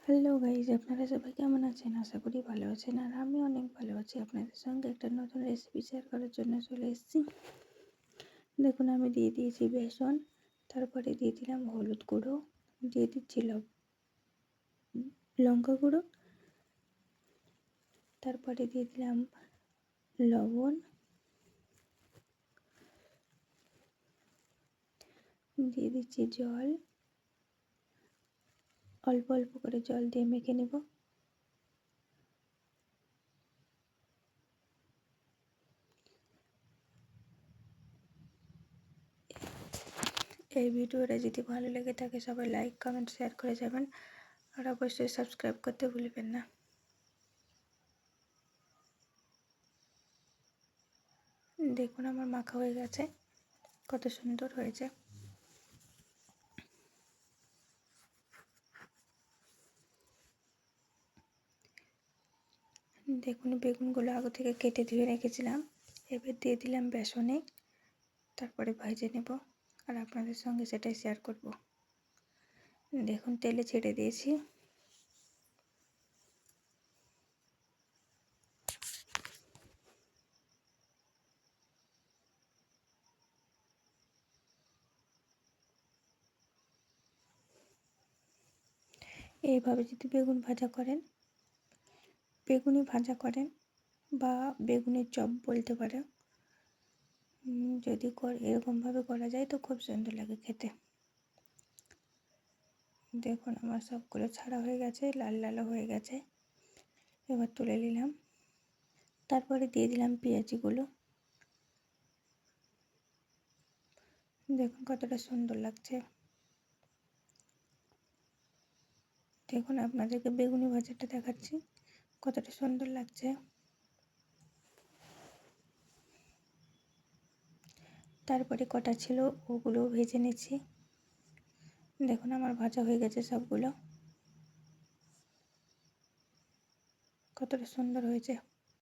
Hello guys, আপনারা সবাই কেমন আছেন? আশা করি ভালো আছেন। আর আমি অনেক ভালো আছি। আপনাদের সঙ্গে একটা নতুন রেসিপি শেয়ার করার জন্য চলে এসেছি। দেখুন, আমি দিয়ে দিয়েছি বেসন, তারপরে দিয়ে দিলাম হলুদ গুঁড়ো, দিয়ে দিচ্ছি লঙ্কা গুঁড়ো, তারপরে দিয়ে দিলাম লবণ, দিয়ে দিচ্ছি জল, অল্প অল্প করে জল দিয়ে মেখে নেব। এই ভিডিওটা যদি ভালো লেগে থাকে সবাই লাইক, কমেন্ট, শেয়ার করে যাবেন। আর অবশ্যই সাবস্ক্রাইব করতে ভুলবেন না। দেখুন, আমার মাখা হয়ে গেছে, কত সুন্দর হয়েছে। দেখুন, বেগুনগুলো আগে থেকে কেটে ধুয়ে রেখেছিলাম। এবার দিয়ে দিলাম বেসনে, তারপরে ভেজে নেব আর আপনাদের সঙ্গে সেটাই শেয়ার করব। দেখুন, তেলে ছেড়ে দিয়েছি। এইভাবে যদি বেগুনি ভাজা করেন বা বেগুনের চপ বলতে পারে, যদি এরকমভাবে করা যায় তো খুব সুন্দর লাগে খেতে। দেখুন, আমার সবগুলো ছাড়া হয়ে গেছে, লাল লালও হয়ে গেছে। এবার তুলে নিলাম, তারপরে দিয়ে দিলাম পেঁয়াজিগুলো। দেখুন কতটা সুন্দর লাগছে। দেখুন, আপনাদেরকে বেগুনি ভাজাটা দেখাচ্ছি, কতটা সুন্দর লাগছে। তারপরে কটা ছিল ওগুলো ভেজে নিচ্ছি। দেখুন, আমার ভাজা হয়ে গেছে সবগুলো, কতটা সুন্দর হয়েছে।